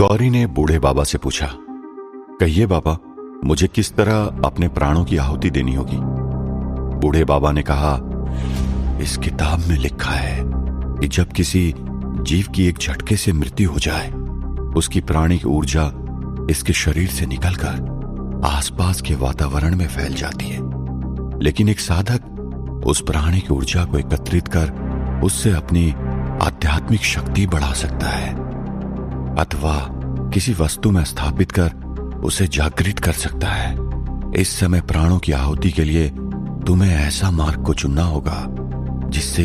गौरी ने बूढ़े बाबा से पूछा, कहिए बाबा, मुझे किस तरह अपने प्राणों की आहुति देनी होगी? बूढ़े बाबा ने कहा, इस किताब में लिखा है कि जब किसी जीव की एक झटके से मृत्यु हो जाए, उसकी प्राणिक ऊर्जा इसके शरीर से निकलकर आसपास के वातावरण में फैल जाती है। लेकिन एक साधक उस प्राणिक ऊर्जा को एकत्रित कर उससे अपनी आध्यात्मिक शक्ति बढ़ा सकता है, अथवा किसी वस्तु में स्थापित कर उसे जागृत कर सकता है। इस समय प्राणों की आहुति के लिए तुम्हें ऐसा मार्ग को चुनना होगा जिससे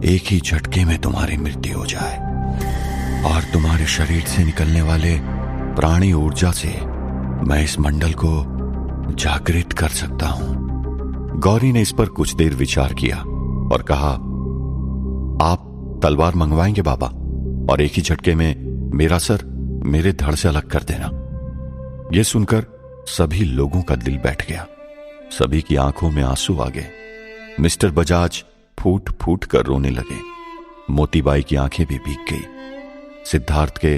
एक ही झटके में तुम्हारी मृत्यु हो जाए और तुम्हारे शरीर से निकलने वाले प्राणी ऊर्जा से मैं इस मंडल को जागृत कर सकता हूं। गौरी ने इस पर कुछ देर विचार किया और कहा, आप तलवार मंगवाएंगे बाबा, और एक ही झटके में मेरा सर मेरे धड़ से अलग कर देना। यह सुनकर सभी लोगों का दिल बैठ गया। सभी की आंखों में आंसू आ गए। मिस्टर बजाज फूट फूट कर रोने लगे। मोतीबाई की आंखें भी भीग गई। सिद्धार्थ के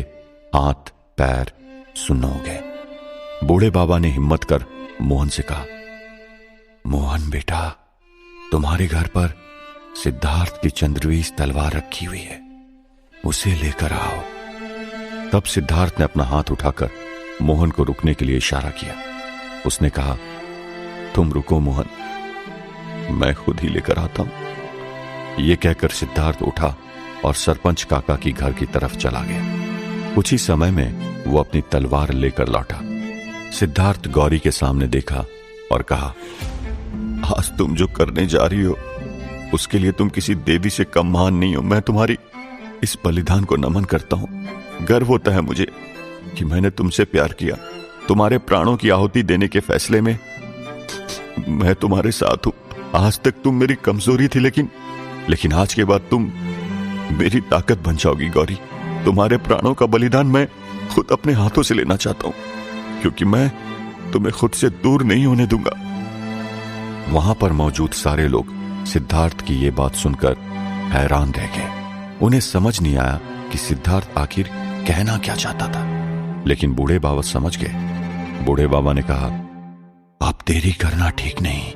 हाथ पैर सुन्न हो गए। बूढ़े बाबा ने हिम्मत कर मोहन से कहा, मोहन बेटा, तुम्हारे घर पर सिद्धार्थ की चंद्रवीस तलवार रखी हुई है, उसे लेकर आओ। तब सिद्धार्थ ने अपना हाथ उठाकर मोहन को रुकने के लिए इशारा किया। उसने कहा, तुम रुको मोहन, मैं खुद ही लेकर आता हूं। यह कहकर सिद्धार्थ उठा और सरपंच काका की घर की तरफ चला गया। कुछ ही समय में वो अपनी तलवार लेकर लौटा। सिद्धार्थ गौरी के सामने देखा और कहा, आज तुम जो करने जा रही हो उसके लिए तुम किसी देवी से कम महान नहीं हो। मैं तुम्हारी इस बलिदान को नमन करता हूं। गर्व होता है मुझे कि मैंने तुमसे प्यार किया। तुम्हारे प्राणों की आहुति देने के फैसले में मैं तुम्हारे साथ हूं। आज तक तुम मेरी कमजोरी थी, लेकिन आज के बाद तुम मेरी ताकत बन जाओगी गौरी। तुम्हारे प्राणों का बलिदान मैं खुद अपने हाथों से लेना चाहता हूं, क्योंकि मैं तुम्हें खुद से दूर नहीं होने दूंगा। वहां पर मौजूद सारे लोग सिद्धार्थ की ये बात सुनकर हैरान रह गए। उन्हें समझ नहीं आया कि सिद्धार्थ आखिर कहना क्या चाहता था। लेकिन बूढ़े बाबा समझ गए। बूढ़े बाबा ने कहा, अब देरी करना ठीक नहीं।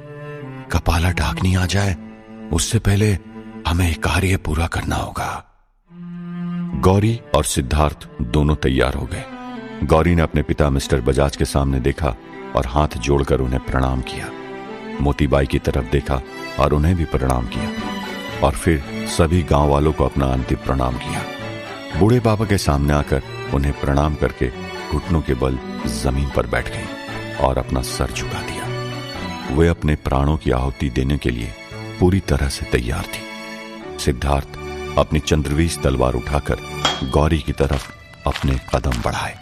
कपाला डाकनी आ जाए उससे पहले हमें कार्य पूरा करना होगा। गौरी और सिद्धार्थ दोनों तैयार हो गए। गौरी ने अपने पिता मिस्टर बजाज के सामने देखा और हाथ जोड़कर उन्हें प्रणाम किया। मोतीबाई की तरफ देखा और उन्हें भी प्रणाम किया, और फिर सभी गांव वालों को अपना अंतिम प्रणाम किया। बूढ़े बाबा के सामने आकर उन्हें प्रणाम करके घुटनों के बल जमीन पर बैठ गए और अपना सर झुका दिया। वे अपने प्राणों की आहुति देने के लिए पूरी तरह से तैयार थी। सिद्धार्थ अपनी चंद्रवीस तलवार उठाकर गौरी की तरफ अपने कदम बढ़ाए।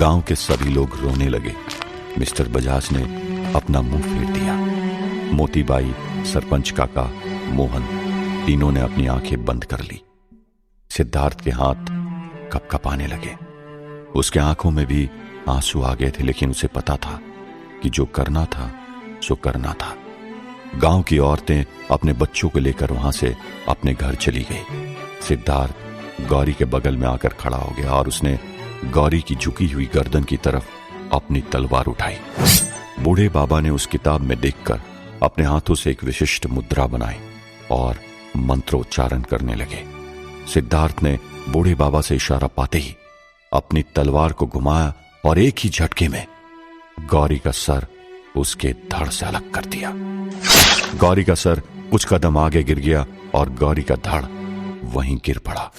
गांव के सभी लोग रोने लगे। मिस्टर बजाज ने अपना मुंह फेर दिया। मोतीबाई, सरपंच काका, मोहन, तीनों ने अपनी आंखें बंद कर ली। सिद्धार्थ के हाथ कपकपाने लगे। उसके आंखों में भी आंसू आ गए थे, लेकिन उसे पता था कि जो करना था सो करना था। गांव की औरतें अपने बच्चों को लेकर वहां से अपने घर चली गई। सिद्धार्थ गौरी के बगल में आकर खड़ा हो गया और उसने गौरी की झुकी हुई गर्दन की तरफ अपनी तलवार उठाई। बूढ़े बाबा ने उस किताब में देखकर अपने हाथों से एक विशिष्ट मुद्रा बनाई और मंत्रोच्चारण करने लगे। सिद्धार्थ ने बूढ़े बाबा से इशारा पाते ही अपनी तलवार को घुमाया और एक ही झटके में गौरी का सर उसके धड़ से अलग कर दिया। गौरी का सर कुछ कदम आगे गिर गया और गौरी का धड़ वहीं गिर पड़ा।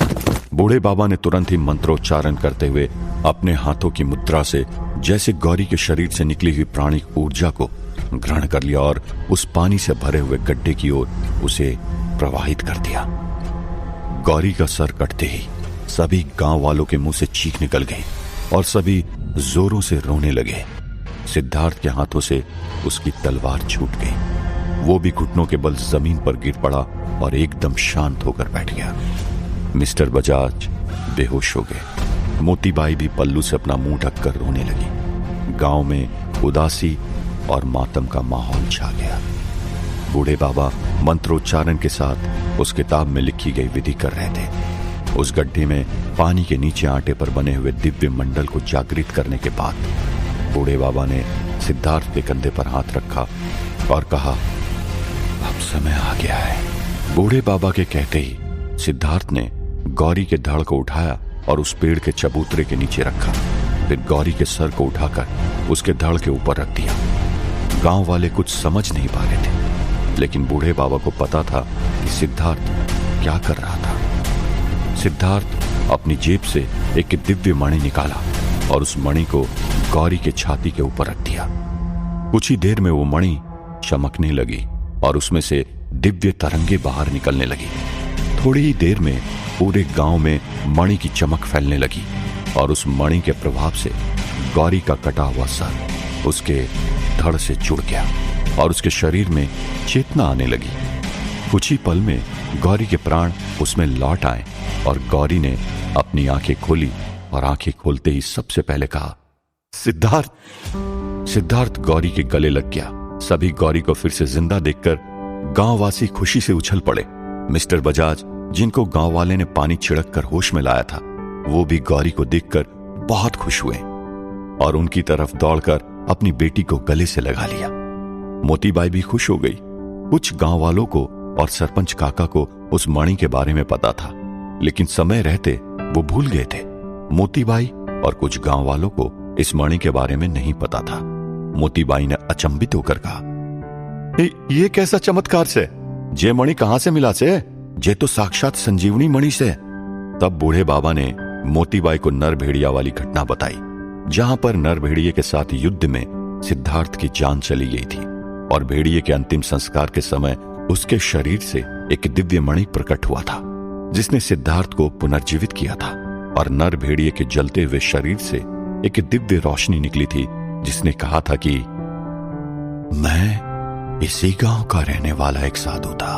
बूढ़े बाबा ने तुरंत ही मंत्रोच्चारण करते हुए अपने हाथों की मुद्रा से जैसे गौरी के शरीर से निकली हुई प्राणिक ऊर्जा को ग्रहण कर लिया और उस पानी से भरे हुए गड्ढे की ओर उसे प्रवाहित कर दिया। गौरी का सर कटते ही सभी गांव वालों के मुंह से चीख निकल गई और सभी जोरों से रोने लगे। सिद्धार्थ के हाथों से उसकी तलवार छूट गई। वो भी घुटनों के बल जमीन पर गिर पड़ा और एकदम शांत होकर बैठ गया। मिस्टर बजाज बेहोश हो गए। मोतीबाई भी पल्लू से अपना मुंह ढककर रोने लगी। गांव में उदासी और मातम का माहौल छा गया। बूढ़े बाबा मंत्रोच्चारण के साथ उस किताब में लिखी गई विधि कर रहे थे। उस गड्ढे में पानी के नीचे आटे पर बने हुए दिव्य मंडल को जागृत करने के बाद बूढ़े बाबा ने सिद्धार्थ के कंधे पर हाथ रखा और कहा, अब समय आ गया है। बूढ़े बाबा के कहते ही सिद्धार्थ ने गौरी के धड़ को उठाया और उस पेड़ के चबूतरे के नीचे रखा। फिर गौरी के सर को उठाकर उसके धड़ के ऊपर रख दिया। गांव वाले कुछ समझ नहीं पा रहे थे, लेकिन बूढ़े बाबा को पता था कि सिद्धार्थ क्या कर रहा था। सिद्धार्थ अपनी जेब से एक दिव्य मणि निकाला और उस मणि को गौरी के छाती के ऊपर रख दिया। कुछ ही देर में वो मणि चमकने लगी और उसमें से दिव्य तरंगे बाहर निकलने लगी। थोड़ी ही देर में पूरे गांव में मणि की चमक फैलने लगी और उस मणि के प्रभाव से गौरी का कटा हुआ सर उसके धड़ से जुड़ गया और उसके शरीर में चेतना आने लगी। कुछ ही पल में गौरी के प्राण उसमें लौट आए और गौरी ने अपनी आंखें खोली और आंखें खोलते ही सबसे पहले कहा, सिद्धार्थ। सिद्धार्थ गौरी के गले लग गया। सभी गौरी को फिर से जिंदा देखकर गांववासी खुशी से उछल पड़े। मिस्टर बजाज, जिनको गांव वाले ने पानी छिड़क कर होश में लाया था, वो भी गौरी को देखकर बहुत खुश हुए और उनकी तरफ दौड़कर अपनी बेटी को गले से लगा लिया। मोतीबाई भी खुश हो गई। कुछ गांव वालों को और सरपंच काका को उस मणि के बारे में पता था, लेकिन समय रहते वो भूल गए थे। मोतीबाई और कुछ गांव वालों को इस मणि के बारे में नहीं पता था। मोतीबाई ने अचंभित होकर कहा, ये कैसा चमत्कार से? जे मणि कहां से मिला से? जे तो साक्षात संजीवनी मणि से। तब बूढ़े बाबा ने मोतीबाई को नर भेड़िया वाली घटना बताई, जहां पर नर भेड़िए के साथ युद्ध में सिद्धार्थ की जान चली गई थी और भेड़िए के अंतिम संस्कार के समय उसके शरीर से एक दिव्य मणि प्रकट हुआ था, जिसने सिद्धार्थ को पुनर्जीवित किया था। और नर भेड़िए के जलते हुए शरीर से एक दिव्य रोशनी निकली थी, जिसने कहा था कि मैं इसी गांव का रहने वाला एक साधु था।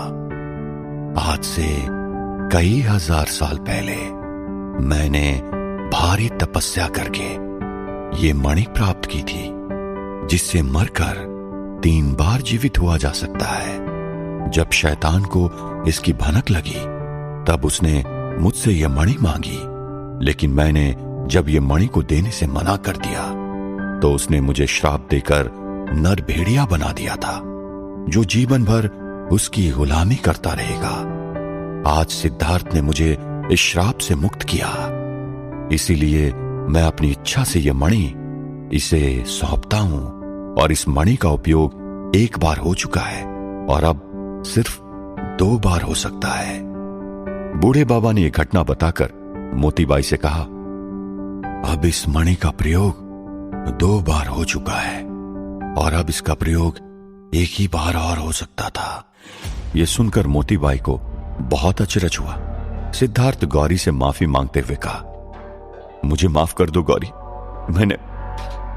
आज से कई हजार साल पहले मैंने भारी तपस्या करके ये मणि प्राप्त की थी, जिससे मरकर 3 बार जीवित हुआ जा सकता है। जब शैतान को इसकी भनक लगी, तब उसने मुझसे यह मणि मांगी, लेकिन मैंने जब ये मणि को देने से मना कर दिया, तो उसने मुझे श्राप देकर नर भेड़िया बना दिया था, जो जीवन भर उसकी गुलामी करता रहेगा। आज सिद्धार्थ ने मुझे इस श्राप से मुक्त किया, इसीलिए मैं अपनी इच्छा से यह मणि इसे सौंपता हूं और इस मणि का उपयोग 1 बार हो चुका है और अब सिर्फ 2 बार हो सकता है। बूढ़े बाबा ने यह घटना बताकर मोतीबाई से कहा, अब इस मणि का प्रयोग 2 बार हो चुका है और अब इसका प्रयोग 1 ही बार और हो सकता था। यह सुनकर मोतीबाई को बहुत अचरज हुआ। सिद्धार्थ गौरी से माफी मांगते हुए कहा, मुझे माफ कर दो गौरी, मैंने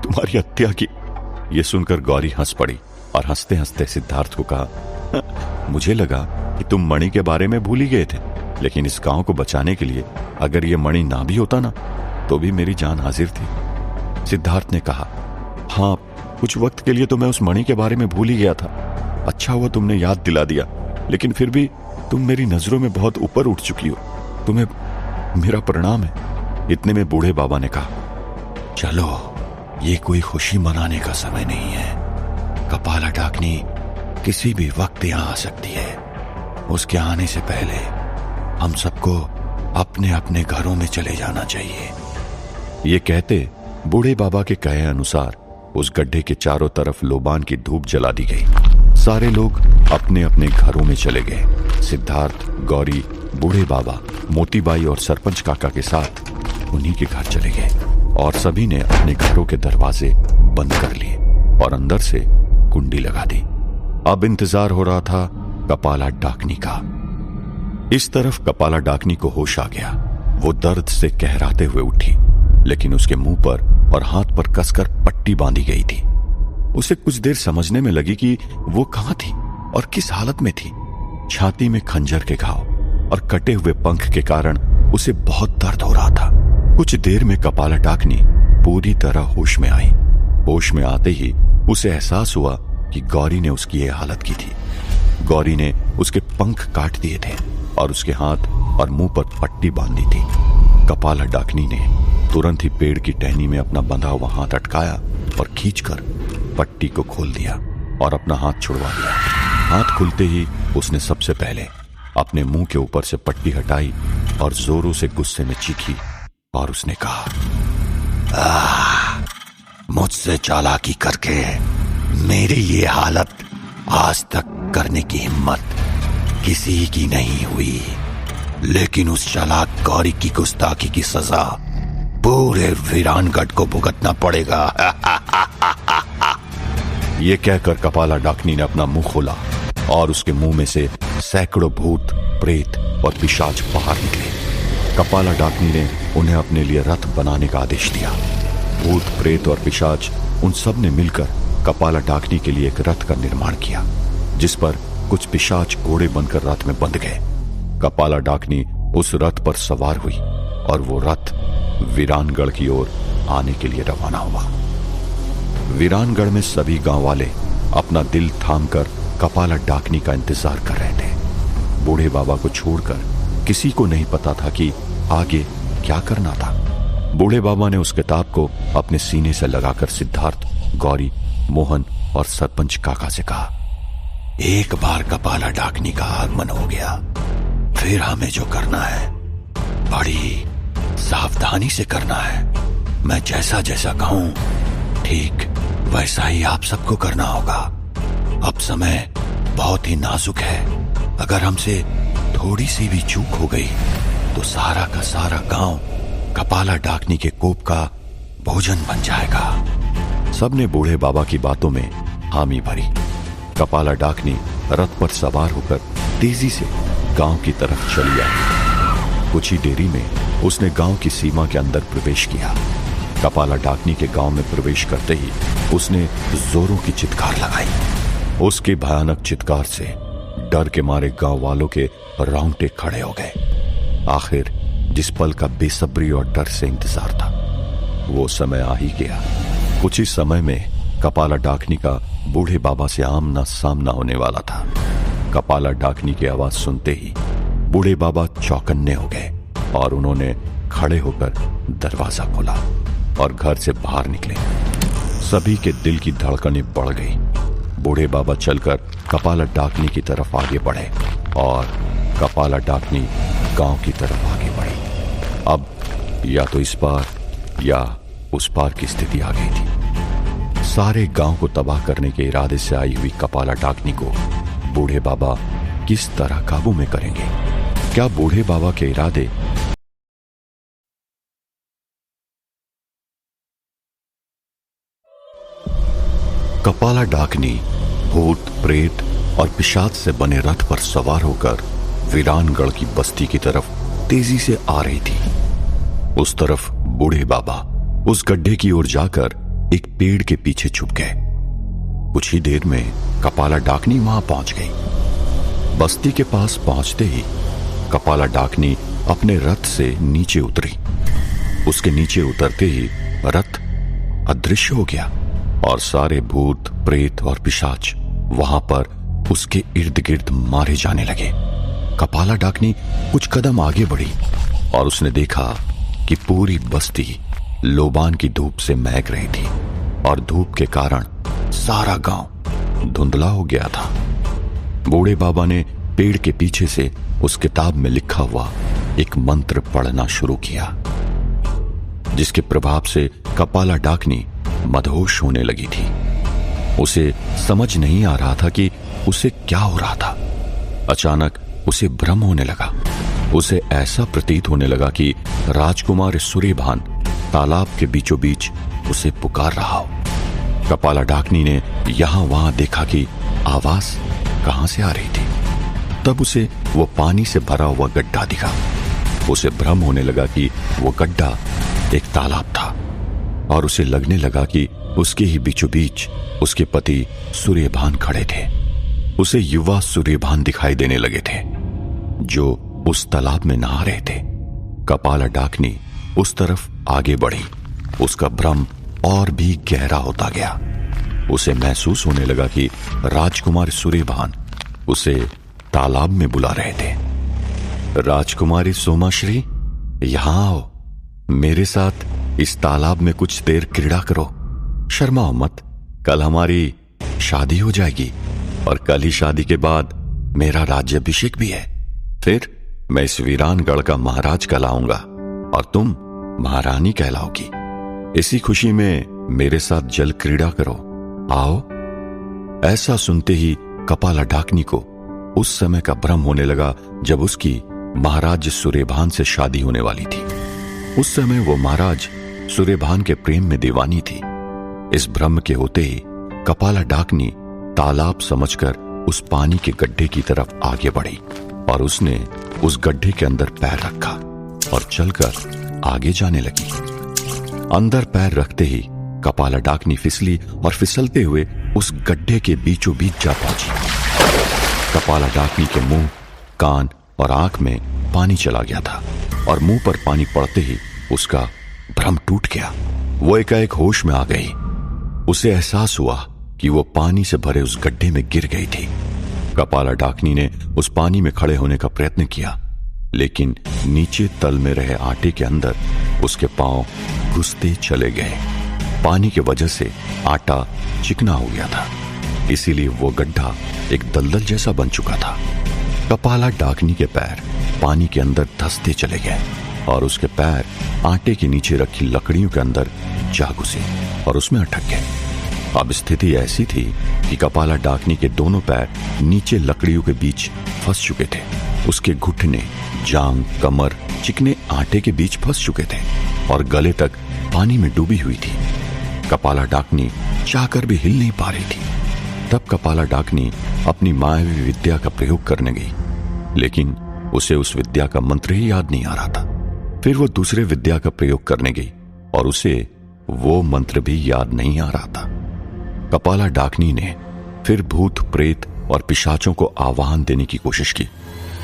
तुम्हारी हत्या की। यह सुनकर गौरी हंस पड़ी और हंसते हंसते सिद्धार्थ को कहा, मुझे लगा कि तुम मणि के बारे में भूल ही गए थे, लेकिन इस गांव को बचाने के लिए अगर यह मणि ना भी होता ना, तो भी मेरी जान हाजिर थी। सिद्धार्थ ने कहा, हाँ, कुछ वक्त के लिए तो मैं उस मणि के बारे में भूल ही गया था। अच्छा हुआ तुमने याद दिला दिया, लेकिन फिर भी तुम मेरी नजरों में बहुत ऊपर उठ चुकी हो। तुम्हें मेरा प्रणाम है। इतने में बूढ़े बाबा ने कहा, चलो, ये कोई खुशी मनाने का समय नहीं है। कपाला डाकनी किसी भी वक्त यहां आ सकती है। उसके आने से पहले हम सबको अपने अपने घरों में चले जाना चाहिए। ये कहते बूढ़े बाबा के कहे अनुसार उस गड्ढे के चारों तरफ लोबान की धूप जला दी गई। सारे लोग अपने अपने घरों में चले गए। सिद्धार्थ, गौरी, बूढ़े बाबा, मोतीबाई और सरपंच काका के साथ उन्हीं के घर चले गए और सभी ने अपने घरों के दरवाजे बंद कर लिए और अंदर से कुंडी लगा दी। अब इंतजार हो रहा था कपाला डाकनी का। इस तरफ कपाला डाकनी को होश आ गया। वो दर्द से कहराते हुए उठी, लेकिन उसके मुंह पर और हाथ पर कसकर पट्टी बांधी गई थी। उसे कुछ देर समझने में लगी कि वो कहां थी और किस हालत में थी। छाती में खंजर के घाव और कटे हुए पंख के कारण उसे बहुत दर्द हो रहा था। कुछ देर में कपाला डाकनी पूरी तरह होश में आई। होश में आते ही उसे एहसास हुआ कि गौरी ने उसकी ये हालत की थी। गौरी ने उसके पंख काट दिए थे और उसके हाथ और मुंह पर पट्टी बांधी थी। कपाला डाकनी ने तुरंत ही पेड़ की टहनी में अपना बंधा हुआ हाथ अटकाया और खींचकर पट्टी को खोल दिया और अपना हाथ छुड़वा दिया। हाथ खुलते ही उसने सबसे पहले अपने मुंह के ऊपर से पट्टी हटाई और जोरों से गुस्से में चीखी और उसने कहा, मुझसे चालाकी करके मेरी ये हालत आज तक करने की हिम्मत किसी की नहीं हुई, लेकिन उस चालाक गौरी की गुस्ताखी की सजा पूरे वीरानगढ़ को भुगतना पड़ेगा। ये कहकर कपाला डाकनी ने अपना मुंह खोला और उसके मुंह में से सैकड़ों भूत, प्रेत और पिशाच बाहर निकले। कपाला डाकनी ने उन्हें अपने लिए रथ बनाने का आदेश दिया। भूत, प्रेत और पिशाच उन सब ने मिलकर कपाला डाकनी के लिए एक रथ का निर्माण किया, जिस पर कुछ पिशाच घोड़े बनकर रथ में बंध गए। कपाला डाकनी उस रथ पर सवार हुई और वो रथ वीरानगढ़ की ओर आने के लिए रवाना हुआ। वीरानगढ़ में सभी गांव वाले अपना दिल थामकर कपाला डाकनी का इंतजार कर रहे थे। बूढ़े बाबा को छोड़कर किसी को नहीं पता था कि आगे क्या करना था। बूढ़े बाबा ने उस किताब को अपने सीने से लगाकर सिद्धार्थ, गौरी, मोहन और सरपंच काका से कहा, एक बार कपाला डाकनी का आगमन हो गया, फिर हमें जो करना है बड़ी सावधानी से करना है। मैं जैसा जैसा कहूं ठीक वैसा ही आप सबको करना होगा। अब समय बहुत ही नाजुक है, अगर हमसे थोड़ी सी भी चूक हो गई तो सारा का सारा गांव कपाला डाकनी के कोप का भोजन बन जाएगा। सबने बूढ़े बाबा की बातों में हामी भरी। कपाला डाकनी रथ पर सवार होकर तेजी से गांव की तरफ चली आई। कुछ ही देरी में उसने गांव की सीमा के अंदर प्रवेश किया। कपाला डाकनी के गांव में प्रवेश करते ही उसने जोरों की चित्कार लगाई। उसकी भयानक चित्कार से डर के मारे गांव वालों के रोंगटे खड़े हो गए। आखिर जिस पल का बेसब्री और डर से इंतजार था वो समय आ ही गया। कुछ ही समय में कपाला डाकनी का बूढ़े बाबा से आमना सामना होने वाला था। कपाला डाकनी की आवाज सुनते ही बूढ़े बाबा चौकन्ने हो गए और उन्होंने खड़े होकर दरवाजा खोला और घर से बाहर निकले। सभी के दिल की धड़कनें बढ़ गई। बूढ़े बाबा चलकर कपाला डाकनी की तरफ आगे बढ़े और कपाला डाकनी गांव की तरफ आगे बढ़ी। अब या तो इस पार या उस पार की स्थिति आ गई थी। सारे गांव को तबाह करने के इरादे से आई हुई कपाला डाकनी को बूढ़े बाबा किस तरह काबू में करेंगे? क्या बूढ़े बाबा के इरादे कपाला डाकनी भूत, प्रेत और पिशाच से बने रथ पर सवार होकर वीरानगढ़ की बस्ती की तरफ तेजी से आ रही थी। उस तरफ बूढ़े बाबा उस गड्ढे की ओर जाकर एक पेड़ के पीछे छुप गए। कुछ ही देर में कपाला डाकनी वहां पहुंच गई। बस्ती के पास पहुंचते ही कपाला डाकनी अपने रथ से नीचे उतरी। उसके नीचे उतरते ही रथ अदृश्य हो गया और सारे भूत, प्रेत और पिशाच वहां पर उसके इर्द गिर्द मारे जाने लगे। कपाला डाकनी कुछ कदम आगे बढ़ी और उसने देखा कि पूरी बस्ती लोबान की धूप से महक रही थी और धूप के कारण सारा गांव धुंधला हो गया था। बूढ़े बाबा ने पेड़ के पीछे से उस किताब में लिखा हुआ एक मंत्र पढ़ना शुरू किया, जिसके प्रभाव से कपाला डाकनी मदहोश होने लगी थी। उसे समझ नहीं आ रहा था कि उसे क्या हो रहा था। अचानक उसे भ्रम होने लगा। उसे ऐसा प्रतीत होने लगा कि राजकुमार सूर्यभान तालाब के बीचों बीच उसे पुकार रहा हो। कपाला डाकनी ने यहां वहां देखा कि आवाज कहां से आ रही थी। तब उसे वो पानी से भरा हुआ गड्ढा दिखा। उसे भ्रम होने लगा कि वो गड्ढा एक तालाब था और उसे लगने लगा कि उसके ही बीचों बीच उसके पति सूर्यभान खड़े थे। उसे युवा सूर्यभान दिखाई देने लगे थे जो उस तालाब में नहा रहे थे। कपाला डाकनी उस तरफ आगे बढ़ी। उसका भ्रम और भी गहरा होता गया। उसे महसूस होने लगा कि राजकुमार सूर्यभान उसे तालाब में बुला रहे थे। राजकुमारी सोमाश्री, यहां आओ, मेरे साथ इस तालाब में कुछ देर क्रीड़ा करो। शर्माओ मत, कल हमारी शादी हो जाएगी और कल ही शादी के बाद मेरा राज्याभिषेक भी है। फिर मैं इस वीरानगढ़ का महाराज कहलाऊंगा और तुम महारानी कहलाओगी। इसी खुशी में मेरे साथ जल क्रीड़ा करो, आओ। ऐसा सुनते ही कपाला डाकनी को उस समय का भ्रम होने लगा जब उसकी महाराज सूर्यभान से शादी होने वाली थी। उस समय वो महाराज सूर्यभान के प्रेम में दीवानी थी। इस भ्रम के होते ही कपाला डाकनी तालाब समझकर उस पानी के गड्ढे की तरफ आगे बढ़ी और उसने उस गड्ढे के अंदर पैर रखा और चलकर आगे जाने लगी। अंदर पैर रखते ही कपाला डाकनी फिसली और फिसलते हुए उस गड्ढे के बीचों बीच जा पहुंची। कपाला डाकनी के मुंह, कान और आंख में पानी चला गया था और मुंह पर पानी पड़ते ही उसका भ्रम टूट गया। वो एकाएक होश में आ गई। उसे एहसास हुआ कि वो पानी से भरे उस गड्ढे में गिर गई थी। कपाला डाकनी ने उस पानी में खड़े होने का प्रयत्न किया, लेकिन नीचे तल में रहे आटे के अंदर उसके पांव घुसते चले गए। पानी की वजह से आटा चिकना हो गया था, इसीलिए वो गड्ढा एक दलदल जैसा बन चुका था। कपाला डाकनी के पैर पानी के अंदर धंसते चले गए और उसके पैर आटे के नीचे रखी लकड़ियों के अंदर जा घुसे और उसमें अटक गए। अब स्थिति ऐसी थी कि कपाला डाकनी के दोनों पैर नीचे लकड़ियों के बीच फंस चुके थे। उसके घुटने, जांग, कमर चिकने आटे के बीच फंस चुके थे और गले तक पानी में डूबी हुई थी। कपाला डाकनी चाहकर भी हिल नहीं पा रही थी। तब कपाला डाकनी अपनी मायावी विद्या का प्रयोग करने गई, लेकिन उसे उस विद्या का मंत्र ही याद नहीं आ रहा था। फिर वो दूसरे विद्या का प्रयोग करने गई और उसे वो मंत्र भी याद नहीं आ रहा था। कपाला डाकनी ने फिर भूत, प्रेत और पिशाचों को आवाहन देने की कोशिश की,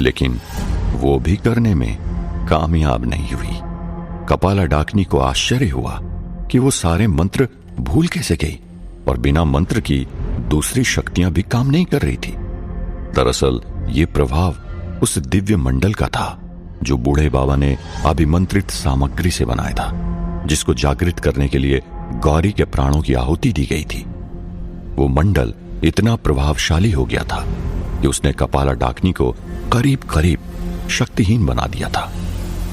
लेकिन वो भी करने में कामयाब नहीं हुई। कपाला डाकनी को आश्चर्य हुआ कि वो सारे मंत्र भूल कैसे गई और बिना मंत्र की दूसरी शक्तियां भी काम नहीं कर रही थी। दरअसल ये प्रभाव उस दिव्य मंडल का था जो बूढ़े बाबा ने अभिमंत्रित सामग्री से बनाया था, जिसको जागृत करने के लिए गौरी के प्राणों की आहुति दी गई थी। वो मंडल इतना प्रभावशाली हो गया था कि उसने कपाला डाकनी को करीब करीब शक्तिहीन बना दिया था।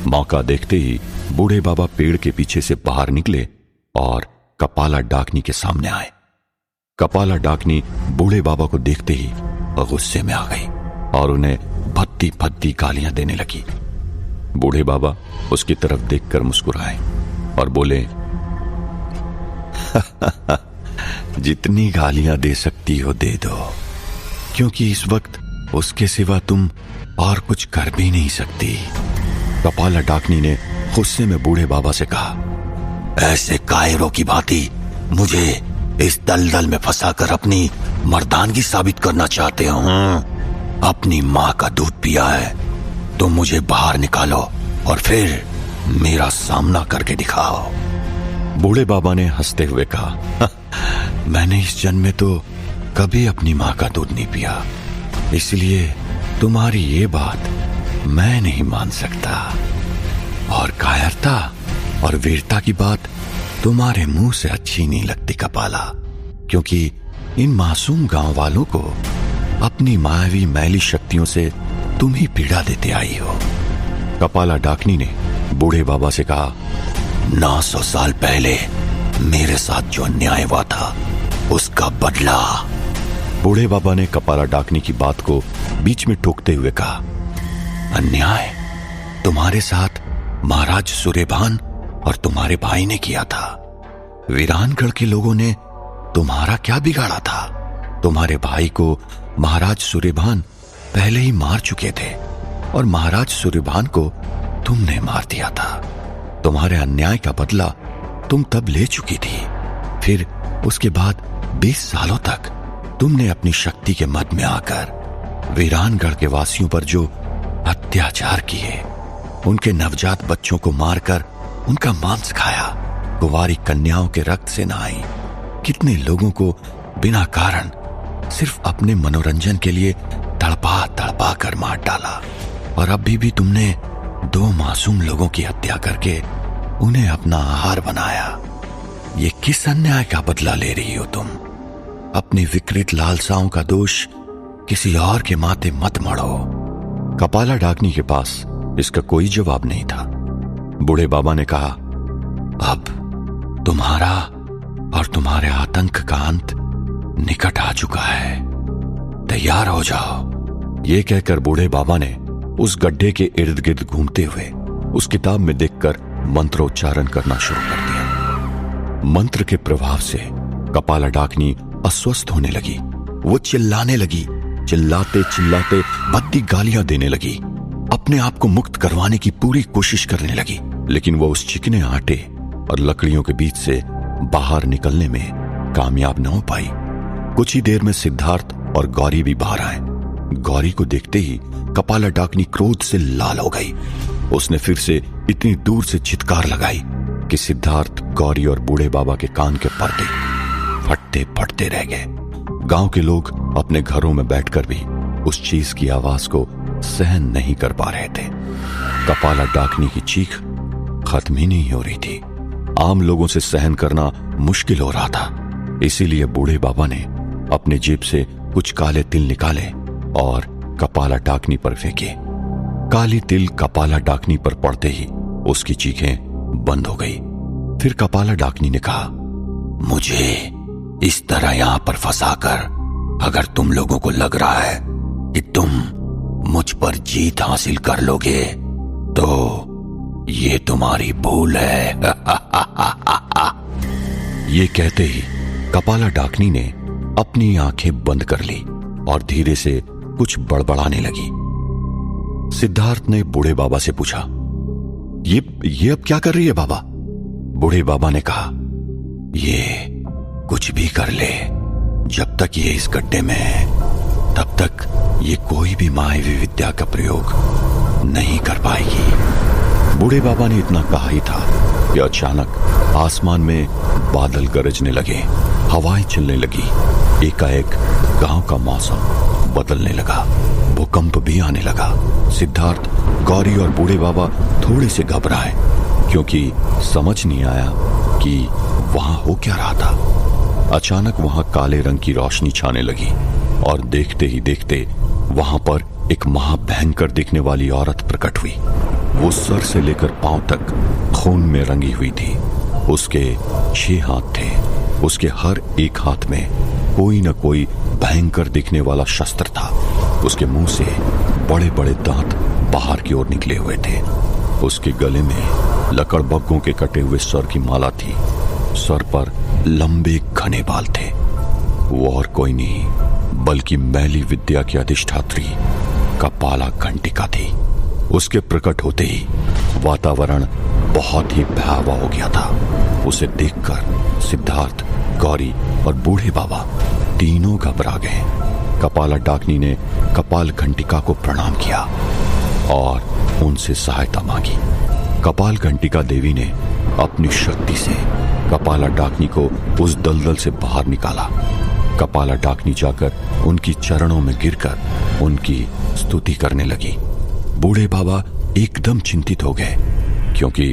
मौका देखते ही बूढ़े बाबा पेड़ के पीछे से बाहर निकले और कपाला डाकनी के सामने आए। कपाला डाकनी बूढ़े बाबा को देखते ही गुस्से में आ गई और उन्हें भद्दी भद्दी गालियां देने लगी। बूढ़े बाबा उसकी तरफ देखकर मुस्कुराए और बोले, जितनी गालियां दे सकती हो दे दो, क्योंकि इस वक्त उसके सिवा तुम और कुछ कर भी नहीं सकती। कपाला डाकनी ने गुस्से में बूढ़े बाबा से कहा, ऐसे कायरों की भांति मुझे इस दलदल में फंसाकर अपनी मर्दानगी साबित करना चाहते हो? अपनी मां का दूध पिया है तो मुझे बाहर निकालो और फिर मेरा सामना करके दिखाओ। बूढ़े बाबा ने हंसते हुए कहा, मैंने इस जन्म में तो कभी अपनी मां का दूध नहीं पिया, इसलिए तुम्हारी ये बात मैं नहीं मान सकता। और कायरता और वीरता की बात तुम्हारे मुंह से अच्छी नहीं लगती कपाला, क्योंकि इन मासूम गांव वालों को अपनी मायावी मैली शक्तियों से तुम ही पीड़ा देते आई हो। कपाला डाकनी ने बूढ़े बाबा से कहा, 900 साल पहले मेरे साथ जो अन्याय हुआ था उसका बदला। बूढ़े बाबा ने कपाला डाकनी की बात को बीच में टोकते हुए कहा, अन्याय तुम्हारे साथ महाराज सूर्यभान और तुम्हारे भाई ने किया था। वीरानगढ़ के लोगों ने तुम्हारा क्या बिगाड़ा था? तुम्हारे भाई को महाराज सूर्यभान पहले ही मार चुके थे और महाराज सूर्यभान को तुमने मार दिया था। तुम्हारे अन्याय का बदला तुम तब ले चुकी थी। फिर उसके बाद 20 सालों तक तुमने अपनी शक्ति के मद में आकर वीरानगढ़ के वासियों पर जो अत्याचार किए, उनके नवजात बच्चों को मारकर उनका मांस खाया, कुंवारी कन्याओं के रक्त से नहाई, कितने लोगों को बिना कारण सिर्फ अपने मनोरंजन के लिए तड़पा तड़पा कर मार डाला। और अभी भी तुमने 2 मासूम लोगों की हत्या करके उन्हें अपना आहार बनाया। ये किस अन्याय का बदला ले रही हो तुम? अपनी विकृत लालसाओं का दोष किसी और के माथे मत मढ़ो। कपाला डाकनी के पास इसका कोई जवाब नहीं था। बूढ़े बाबा ने कहा, अब तुम्हारा और तुम्हारे आतंक का अंत निकट आ चुका है, तैयार हो जाओ। ये कहकर बूढ़े बाबा ने उस गड्ढे के इर्द गिर्द घूमते हुए उस किताब में देखकर मंत्रोच्चारण करना शुरू कर दिया। मंत्र के प्रभाव से कपाला डाकनी अस्वस्थ होने लगी। वो चिल्लाने लगी, चिल्लाते चिल्लाते भद्दी गालियां देने लगी, अपने आप को मुक्त करवाने की पूरी कोशिश करने लगी। लेकिन वो उस चिकने आटे और लकड़ियों के बीच से बाहर निकलने में कामयाब न हो पाई। कुछ ही देर में सिद्धार्थ और गौरी भी बाहर आए। गौरी को देखते ही कपाला डाकनी क्रोध से लाल हो गई। उसने फिर से इतनी दूर से चित्कार लगाई कि सिद्धार्थ, गौरी और बूढ़े बाबा के कान के पर्दे फटते फटते रह गए। गांव के लोग अपने घरों में बैठकर भी उस चीज की आवाज को सहन नहीं कर पा रहे थे। कपाला डाकनी की चीख खत्म ही नहीं हो रही थी। आम लोगों से सहन करना मुश्किल हो रहा था। इसीलिए बूढ़े बाबा ने अपने जेब से कुछ काले तिल निकाले और कपाला डाकनी पर फेंके। काली तिल कपाला डाकनी पर पड़ते ही उसकी चीखें बंद हो गई। फिर कपाला डाकनी ने कहा, मुझे इस तरह यहां पर फंसाकर अगर तुम लोगों को लग रहा है कि तुम मुझ पर जीत हासिल कर लोगे तो ये तुम्हारी भूल है। ये कहते ही कपाला डाकनी ने अपनी आंखें बंद कर ली और धीरे से कुछ बड़बड़ाने लगी। सिद्धार्थ ने बूढ़े बाबा से पूछा, ये अब क्या कर रही है बाबा? बूढ़े बाबा ने कहा, ये कुछ भी कर ले, जब तक ये इस गड्ढे में है तब तक ये कोई भी मायावी विद्या का प्रयोग नहीं कर पाएगी। बूढ़े बाबा ने इतना कहा ही था कि अचानक आसमान में बादल गरजने लगे, हवाएं चलने लगी। एकाएक गांव का मौसम बदलने लगा, भूकंप भी आने लगा। सिद्धार्थ, गौरी और बूढ़े बाबा थोड़े से घबराए क्योंकि समझ नहीं आया कि वहां हो क्या रहा था। अचानक वहां काले रंग की रोशनी छाने लगी और देखते ही देखते वहां पर एक महाभयंकर दिखने वाली औरत प्रकट हुई। वो सर से लेकर पांव तक खून में रंगी हुई थी। उसके 6 हाथ थे। उसके हर एक हाथ में कोई न कोई भयंकर दिखने वाला शस्त्र था। उसके मुंह से बड़े बड़े दांत बाहर की ओर निकले हुए थे। उसके गले में लकड़बग्गों के कटे हुए सर की माला थी। सर पर लंबे घने बाल थे। वो और कोई नहीं बल्कि मैली विद्या की अधिष्ठात्री कपाला घंटिका थी। उसके प्रकट होते ही वातावरण बहुत ही भयावह हो गया था। उसे देखकर सिद्धार्थ, गौरी और बूढ़े बाबा तीनों घबरा गए। कपाला डाकनी ने कपाल घंटिका को प्रणाम किया और उनसे सहायता मांगी। कपाल घंटिका देवी ने अपनी शक्ति से कपाला डाकनी को उस दलदल से बाहर निकाला। कपाला डाकनी जाकर उनकी चरणों में गिरकर उनकी स्तुति करने लगी। बूढ़े बाबा एकदम चिंतित हो गए क्योंकि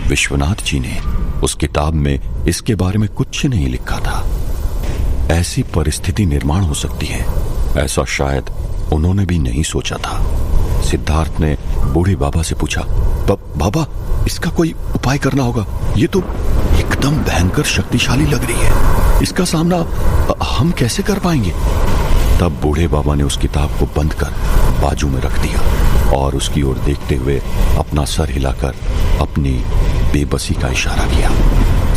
विश्वनाथ जी ने उस किताब में इसके बारे में कुछ नहीं लिखा था। ऐसी परिस्थिति निर्माण हो सकती है, ऐसा शायद उन्होंने भी नहीं सोचा था। सिद्धार्थ ने बूढ़े बाबा से पूछा, बाबा इसका कोई उपाय करना होगा, ये तो एकदम भयंकर शक्तिशाली लग रही है, इसका सामना हम कैसे कर पाएंगे? तब बूढ़े बाबा ने उस किताब को बंद कर बाजू में रख दिया और उसकी ओर देखते हुए अपना सर हिलाकर अपनी बेबसी का इशारा किया।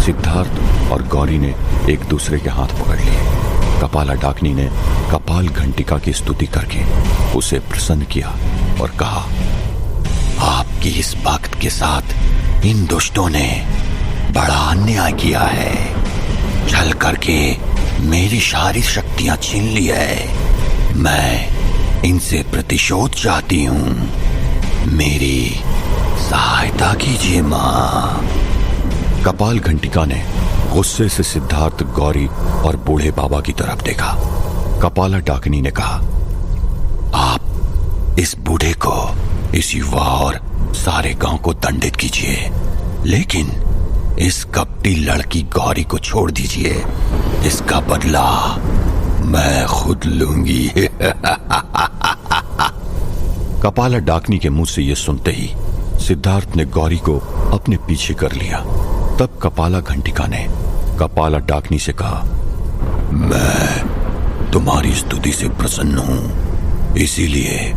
सिद्धार्थ और गौरी ने एक दूसरे के हाथ पकड़ लिए। कपाला डाकनी ने कपाल घंटिका की स्तुति करके उसे प्रसन्न किया और कहा, आपकी इस भक्त के साथ इन दुष्टों ने बड़ा अन्याय किया है। छल करके मेरी सारी शक्तियां छीन ली है। मैं इनसे प्रतिशोध चाहती हूं। मेरी सहायता कीजिए मां। कपाल घंटिका ने गुस्से से सिद्धार्थ, गौरी और बूढ़े बाबा की तरफ देखा। कपाला डाकनी ने कहा, आप इस बूढ़े को इस युवा और सारे गांव को दंडित कीजिए, लेकिन इस कपटी लड़की गौरी को छोड़ दीजिए। इसका बदला मैं खुद लूंगी। कपाला डाकनी के मुंह से यह सुनते ही सिद्धार्थ ने गौरी को अपने पीछे कर लिया। तब कपाला घंटिका ने कपाला डाकनी से कहा, मैं तुम्हारी स्तुति से प्रसन्न हूं, इसीलिए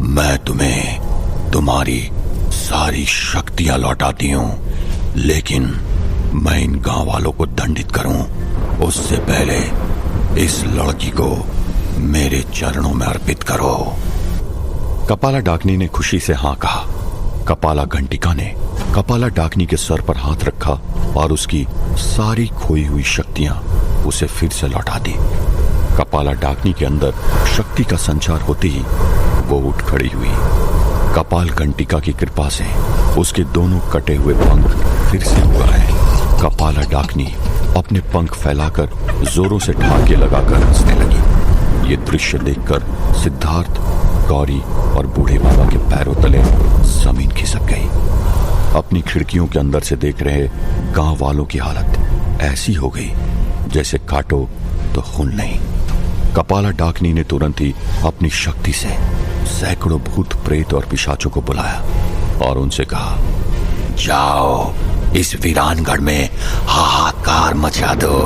मैं तुम्हें तुम्हारी सारी शक्तियां लौटाती हूं, लेकिन मैं इन गांव वालों को दंडित करूं उससे पहले इस लड़की को मेरे चरणों में अर्पित करो। कपाला डाकनी ने खुशी से हां कहा। कपाला घंटिका ने कपाला डाकनी के सर पर हाथ रखा और उसकी सारी खोई हुई शक्तियां उसे फिर से लौटा दी। कपाला डाकनी के अंदर शक्ति का संचार होते ही वो उठ खड़ी हुई। कपाल घंटिका की कृपा से उसके दोनों कटे हुए पंख फिर से उगाए। कपाला डाकनी अपने पंख फैलाकर जोरों से ठाके लगाकर हंसने लगी। ये दृश्य देखकर सिद्धार्थ, गौरी और बूढ़े बाबा के पैरों तले जमीन खिसक गई। अपनी खिड़कियों के अंदर से देख रहे गांव वालों की हालत ऐसी हो गई जैसे काटो तो खून नहीं। कपाला डाकनी ने तुरंत ही अपनी शक्ति से सैकड़ों भूत प्रेत और पिशाचों को बुलाया और उनसे कहा, जाओ इस वीरानगढ़ में हाहाकार मचा दो।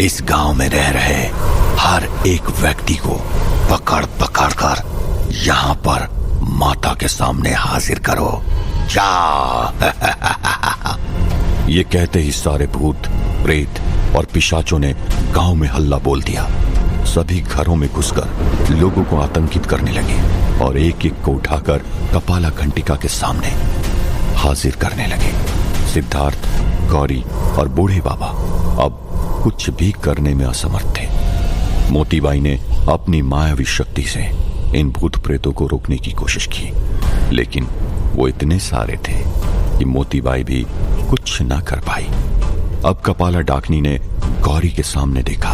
इस गांव में रह रहे हर एक व्यक्ति को पकड़ पकड़ कर यहां पर माता के सामने हाजिर करो। जाओ। ये कहते ही सारे भूत प्रेत और पिशाचों ने गांव में हल्ला बोल दिया। सभी घरों में घुसकर लोगों को आतंकित करने लगे और एक एक को उठाकर कपाला घंटिका के सामने हाजिर करने लगे। सिद्धार्थ, गौरी और बूढ़े बाबा अब कुछ भी करने में असमर्थ थे। मोतीबाई ने अपनी मायावी शक्ति से इन भूत प्रेतों को रोकने की कोशिश की, लेकिन वो इतने सारे थे कि मोतीबाई भी कुछ न कर पाई। अब कपाला डाकनी ने गौरी के सामने देखा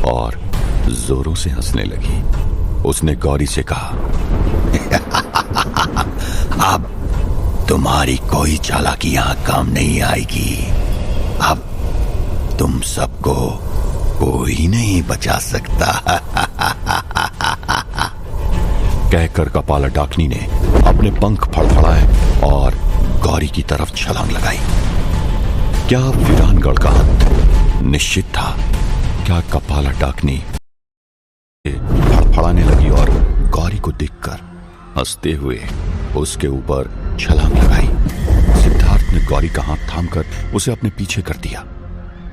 और जोरों से हंसने लगी। उसने गौरी से कहा, अब तुम्हारी कोई चालाकी यहां काम नहीं आएगी। अब तुम सबको कोई नहीं बचा सकता। कहकर कपाला डाकनी ने अपने पंख फड़फड़ाए और गौरी की तरफ छलांग लगाई। क्या वीरानगढ़ का अंत निश्चित था? क्या कपाला डाकनी फड़फड़ाने लगी और गौरी को देखकर हंसते हुए उसके ऊपर छलांग लगाई। सिद्धार्थ ने गौरी का हाथ थामकर उसे अपने पीछे कर दिया।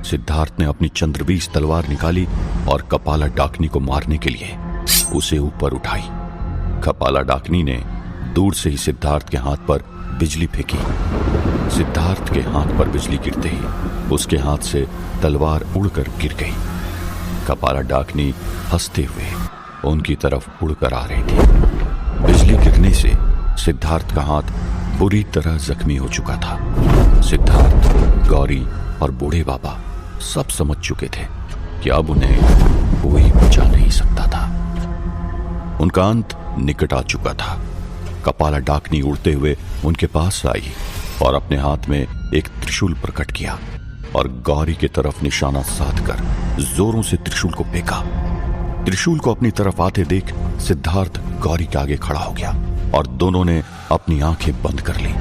सिद्धार्थ ने अपनी चंद्रबीज तलवार निकाली और कपाला डाकनी को मारने के लिए उसे ऊपर उठाई। कपाला डाकनी ने दूर से ही सिद्धार्थ के हाथ पर बिजली फेंकी। सिद्धार्थ के हाथ पर बिजली गिरते ही उसके हाथ से तलवार उड़कर गिर गई। कपाला डाकनी हंसते हुए उनकी तरफ उड़कर आ रही थी। बिजली गिरने से सिद्धार्थ का हाथ बुरी तरह जख्मी हो चुका था। सिद्धार्थ, गौरी और बूढ़े बाबा सब समझ चुके थे कि अब उन्हें कोई बचा नहीं सकता था। उनका अंत निकट आ चुका था। कपाला डाकनी उड़ते हुए उनके पास आई और अपने हाथ में एक त्रिशूल प्रकट किया और गौरी की तरफ निशाना साधकर जोरों से त्रिशूल को फेंका। त्रिशूल को अपनी तरफ आते देख सिद्धार्थ गौरी के आगे खड़ा हो गया और दोनों ने अपनी आंखें बंद कर ली।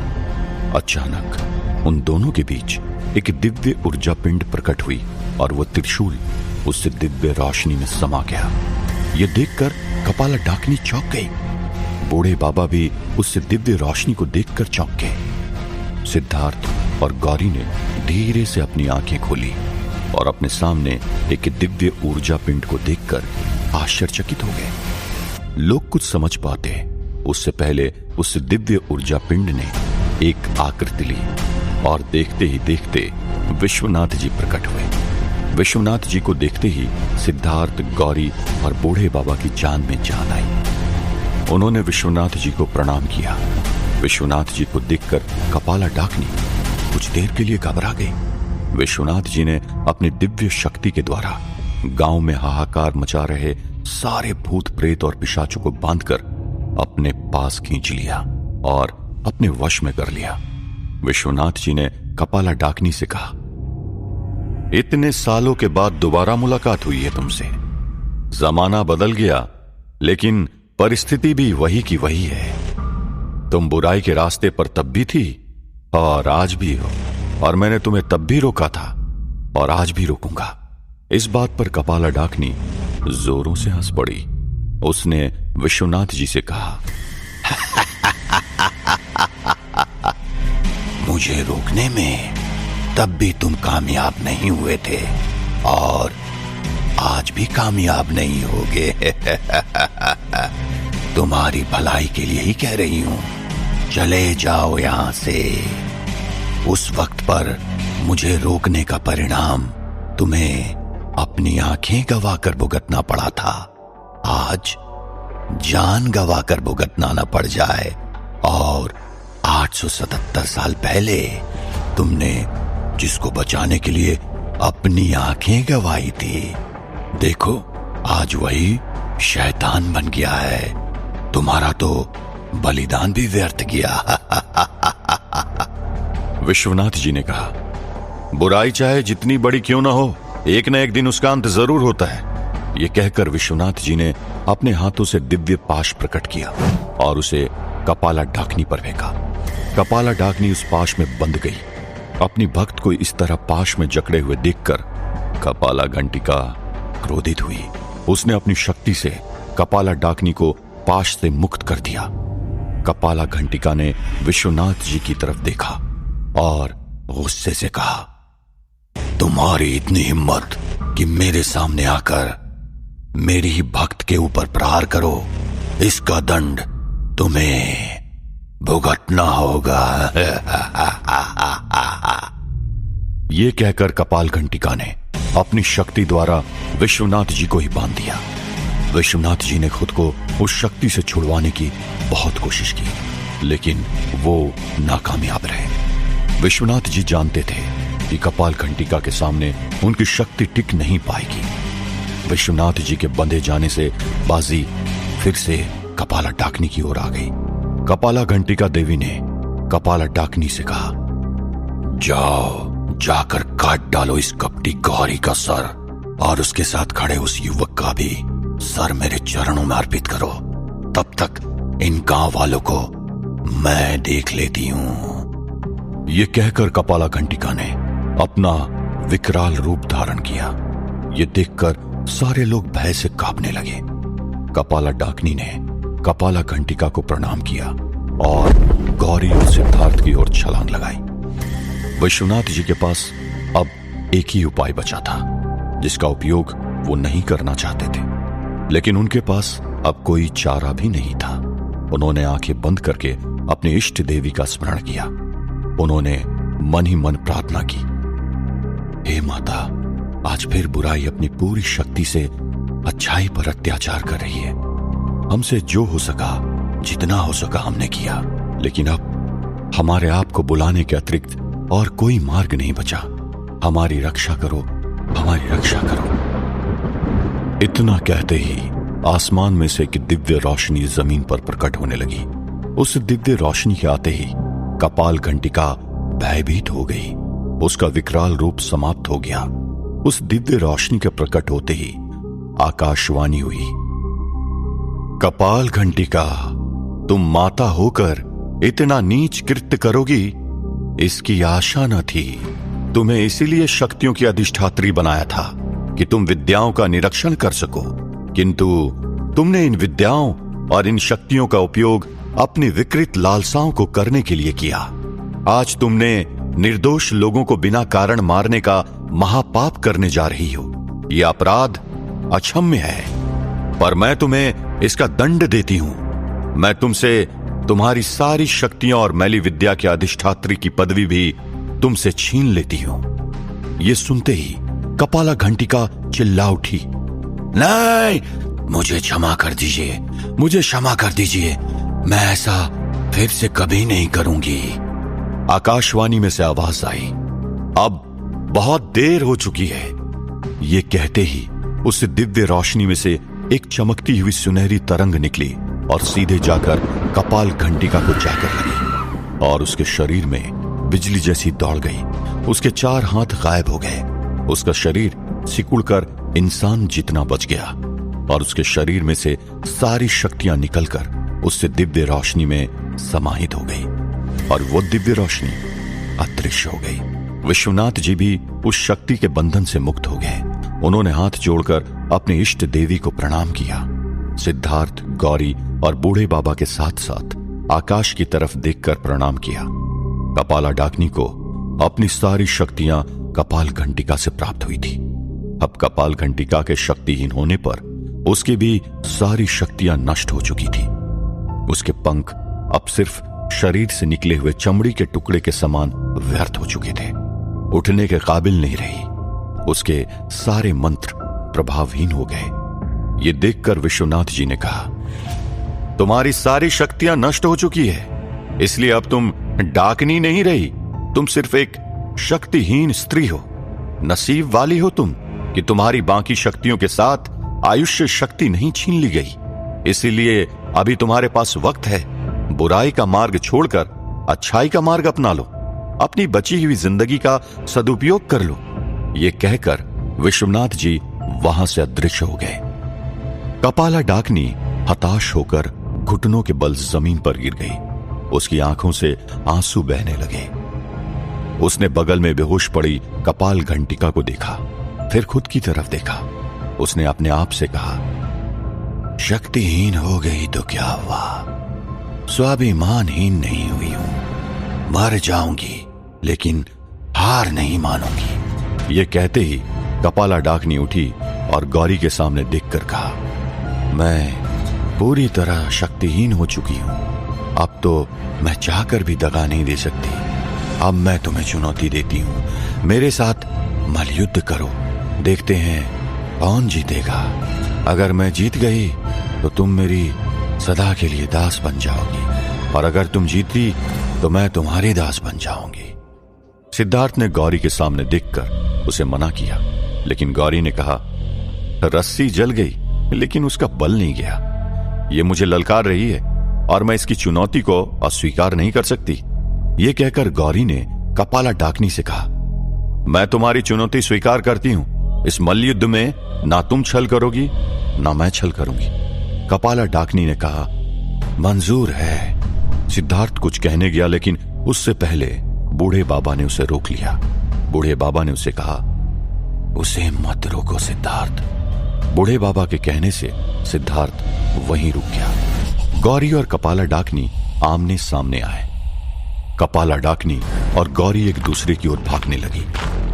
अचानक उन दोनों के बीच एक दिव्य ऊर्जा पिंड प्रकट हुई और वह त्रिशूल उससे दिव्य रोशनी में समा गया। यह देखकर कपाला डाकनी चौंक गई। बूढ़े बाबा भी उससे दिव्य रोशनी को देखकर चौंक गए। सिद्धार्थ और गौरी ने धीरे से अपनी आंखें खोली और अपने सामने एक दिव्य ऊर्जा पिंड को देखकर आश्चर्यचकित हो गए। लोग कुछ समझ पाते उससे पहले उस दिव्य ऊर्जा पिंड ने एक आकृति ली और देखते ही देखते विश्वनाथ जी प्रकट हुए। विश्वनाथ जी को देखते ही सिद्धार्थ, गौरी और बूढ़े बाबा की जान में जान आई। उन्होंने विश्वनाथ जी को प्रणाम किया। विश्वनाथ जी को देखकर कपाला डाकनी कुछ देर के लिए घबरा गई। विश्वनाथ जी ने अपनी दिव्य शक्ति के द्वारा गांव में हाहाकार मचा रहे सारे भूत प्रेत और पिशाचों को बांधकर अपने पास खींच लिया और अपने वश में कर लिया। विश्वनाथ जी ने कपाला डाकनी से कहा, इतने सालों के बाद दोबारा मुलाकात हुई है तुमसे। जमाना बदल गया, लेकिन परिस्थिति भी वही की वही है। तुम बुराई के रास्ते पर तब भी थी और आज भी हो, और मैंने तुम्हें तब भी रोका था और आज भी रोकूंगा। इस बात पर कपाला डाकनी जोरों से हंस पड़ी। उसने विश्वनाथ जी से कहा, मुझे रोकने में तब भी तुम कामयाब नहीं हुए थे और आज भी कामयाब नहीं होगे। तुम्हारी भलाई के लिए ही कह रही हूं, चले जाओ यहां से। उस वक्त पर मुझे रोकने का परिणाम तुम्हें अपनी आंखें गवाकर भुगतना पड़ा था। आज जान गवाकर भुगतना न पड़ जाए। और 877 साल पहले तुमने जिसको बचाने के लिए अपनी आंखें गवाई थी, देखो आज वही शैतान बन गया है। तुम्हारा तो बलिदान भी व्यर्थ गया। विश्वनाथ जी ने कहा, बुराई चाहे जितनी बड़ी क्यों ना हो, एक न एक दिन उसका अंत जरूर होता है। यह कहकर विश्वनाथ जी ने अपने हाथों से दिव्य पाश प्रकट किया और उसे कपाला डाकनी पर फेंका। कपाला डाकनी उस पाश में बंध गई। अपनी भक्त को इस तरह पाश में जकड़े हुए देखकर कपाला घंटिका क्रोधित हुई। उसने अपनी शक्ति से कपाला डाकनी को पाश से मुक्त कर दिया। कपाला घंटिका ने विश्वनाथ जी की तरफ देखा और गुस्से से कहा, तुम्हारी इतनी हिम्मत कि मेरे सामने आकर मेरी ही भक्त के ऊपर प्रहार करो, इसका दंड तुम्हें भुगतना होगा। ये कहकर कपाल घंटिका ने अपनी शक्ति द्वारा विश्वनाथ जी को ही बांध दिया। विश्वनाथ जी ने खुद को उस शक्ति से छुड़वाने की बहुत कोशिश की, लेकिन वो नाकामयाब रहे। विश्वनाथ जी जानते थे कि कपाल घंटिका के सामने उनकी शक्ति टिक नहीं पाएगी। विश्वनाथ जी के बंधे जाने से बाजी फिर से कपाला डाकनी की ओर आ गई। कपाला घंटिका देवी ने कपाला डाकनी से कहा, जाओ जाकर काट डालो इस कपटी गौरी का सर और उसके साथ खड़े उस युवक का भी सर मेरे चरणों में अर्पित करो। तब तक इन गांव वालों को मैं देख लेती हूं। ये कहकर कपाला घंटिका ने अपना विकराल रूप धारण किया। ये देखकर सारे लोग भय से कांपने लगे। कपाला डाकनी ने कपाला घंटिका को प्रणाम किया और गौरी और सिद्धार्थ की ओर छलांग लगाई। विश्वनाथ जी के पास अब एक ही उपाय बचा था, जिसका उपयोग वो नहीं करना चाहते थे, लेकिन उनके पास अब कोई चारा भी नहीं था। उन्होंने आंखें बंद करके अपनी इष्ट देवी का स्मरण किया। उन्होंने मन ही मन प्रार्थना की, हे माता, आज फिर बुराई अपनी पूरी शक्ति से अच्छाई पर अत्याचार कर रही है। हमसे जो हो सका, जितना हो सका हमने किया, लेकिन अब हमारे आप को बुलाने के अतिरिक्त और कोई मार्ग नहीं बचा। हमारी रक्षा करो, हमारी रक्षा करो। इतना कहते ही आसमान में से एक दिव्य रोशनी जमीन पर प्रकट होने लगी। उस दिव्य रोशनी के आते ही कपाल घंटिका भयभीत हो गई। उसका विकराल रूप समाप्त हो गया। उस दिव्य रोशनी के प्रकट होते ही आकाशवाणी हुई, कपाल घंटिका, तुम माता होकर इतना नीच कृत्य करोगी, इसकी आशा न थी। तुम्हें इसीलिए शक्तियों की अधिष्ठात्री बनाया था कि तुम विद्याओं का निरीक्षण कर सको, किंतु तुमने इन विद्याओं और इन शक्तियों का उपयोग अपनी विकृत लालसाओं को करने के लिए किया। आज तुमने निर्दोष लोगों को बिना कारण मारने का महापाप करने जा रही हो। यह अपराध अक्षम्य है, पर मैं तुम्हें इसका दंड देती हूं। मैं तुमसे तुम्हारी सारी शक्तियां और मैली विद्या के अधिष्ठात्री की पदवी भी तुमसे छीन लेती हूं। यह सुनते ही कपाला घंटिका चिल्ला उठी, नहीं, मुझे क्षमा कर दीजिए, मुझे क्षमा कर दीजिए, मैं ऐसा फिर से कभी नहीं करूंगी। आकाशवाणी में से आवाज आई, अब बहुत देर हो चुकी है। ये कहते ही उस दिव्य रोशनी में से एक चमकती हुई सुनहरी तरंग निकली और सीधे जाकर कपाल घंटिका को जाकर लगी और उसके शरीर में बिजली जैसी दौड़ गई। उसके 4 हाथ गायब हो गए। उसका शरीर सिकुड़कर इंसान जितना बच गया और उसके शरीर में से सारी शक्तियां निकलकर उससे दिव्य रोशनी में समाहित हो गई और वो दिव्य रोशनी अदृश्य हो गई। विश्वनाथ जी भी उस शक्ति के बंधन से मुक्त हो गए। उन्होंने हाथ जोड़कर अपने इष्ट देवी को प्रणाम किया। सिद्धार्थ, गौरी और बूढ़े बाबा के साथ साथ आकाश की तरफ देखकर प्रणाम किया। कपाला डाकनी को अपनी सारी शक्तियां कपाल घंटिका से प्राप्त हुई थी। अब कपाल घंटिका के शक्तिहीन होने पर उसकी भी सारी शक्तियां नष्ट हो चुकी थी। उसके पंख अब सिर्फ शरीर से निकले हुए चमड़ी के टुकड़े के समान व्यर्थ हो चुके थे, उठने के काबिल नहीं रही। उसके सारे मंत्र प्रभावहीन हो गए। ये देखकर विश्वनाथ जी ने कहा, तुम्हारी सारी शक्तियां नष्ट हो चुकी है, इसलिए अब तुम डाकनी नहीं रही, तुम सिर्फ एक शक्तिहीन स्त्री हो। नसीब वाली हो तुम कि तुम्हारी बाकी शक्तियों के साथ आयुष्य शक्ति नहीं छीन ली गई। इसीलिए अभी तुम्हारे पास वक्त है, बुराई का मार्ग छोड़कर अच्छाई का मार्ग अपना लो, अपनी बची हुई जिंदगी का सदुपयोग कर लो। ये कहकर विश्वनाथ जी वहां से अदृश्य हो गए। कपाला डाकनी हताश होकर घुटनों के बल जमीन पर गिर गई। उसकी आंखों से आंसू बहने लगे। उसने बगल में बेहोश पड़ी कपाल घंटिका को देखा, फिर खुद की तरफ देखा। उसने अपने आप से कहा, शक्तिहीन हो गई तो क्या हुआ, स्वाभिमानहीन नहीं हुई हूं। मर जाऊंगी लेकिन हार नहीं मानूंगी। ये कहते ही कपाला डाकनी उठी और गौरी के सामने देखकर कहा, मैं पूरी तरह शक्तिहीन हो चुकी हूं। अब तो मैं चाहकर भी दगा नहीं दे सकती। अब मैं तुम्हें चुनौती देती हूं, मेरे साथ मल्लयुद्ध करो, देखते हैं कौन जीतेगा। अगर मैं जीत गई तो तुम मेरी सदा के लिए दास बन जाओगी और अगर तुम जीती तो मैं तुम्हारी दास बन जाऊंगी। सिद्धार्थ ने गौरी के सामने देखकर उसे मना किया, लेकिन गौरी ने कहा, रस्सी जल गई लेकिन उसका बल नहीं गया। ये मुझे ललकार रही है और मैं इसकी चुनौती को अस्वीकार नहीं कर सकती। ये कहकर गौरी ने कपाला डाकनी से कहा, मैं तुम्हारी चुनौती स्वीकार करती हूं। इस मल्लयुद्ध में ना तुम छल करोगी ना मैं छल करूंगी। कपाला डाकनी ने कहा, मंजूर है। सिद्धार्थ कुछ कहने गया लेकिन उससे पहले बूढ़े बाबा ने उसे रोक लिया। बूढ़े बाबा ने उसे कहा, उसे मत रोको सिद्धार्थ। बूढ़े बाबा के कहने से सिद्धार्थ वहीं रुक गया। गौरी और कपाला डाकनी आमने सामने आए। कपाला डाकनी और गौरी एक दूसरे की ओर भागने लगी।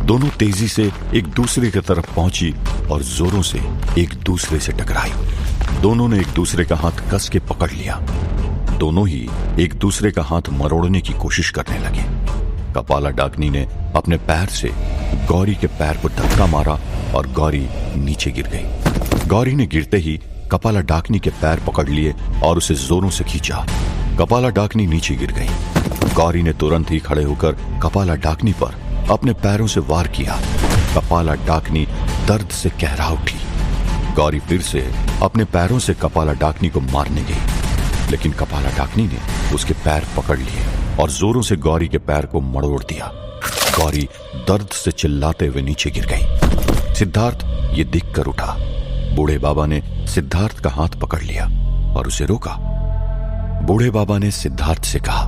दोनों तेजी से एक दूसरे की तरफ पहुंची और जोरों से एक दूसरे से टकराई। दोनों ने एक दूसरे का हाथ कस के पकड़ लिया। दोनों ही एक दूसरे का हाथ मरोड़ने की कोशिश करने लगे। कपाला डाकनी ने अपने पैर से गौरी के पैर को धक्का मारा और गौरी नीचे गिर गई। गौरी ने गिरते ही कपाला डाकनी के पैर पकड़ लिए और उसे जोरों से खींचा। कपाला डाकनी नीचे गिर गई। गौरी ने तुरंत ही खड़े होकर कपाला डाकनी पर अपने पैरों से वार किया। कपाला डाकनी दर्द से कहरा उठी। गौरी फिर से अपने पैरों से कपाला डाकनी को मारने गई, लेकिन कपाला डाकनी ने उसके पैर पकड़ लिए और जोरों से गौरी के पैर को मरोड़ दिया। गौरी दर्द से चिल्लाते हुए नीचे गिर गई। सिद्धार्थ ये देखकर उठा। बूढ़े बाबा ने सिद्धार्थ का हाथ पकड़ लिया और उसे रोका। बूढ़े बाबा ने सिद्धार्थ से कहा,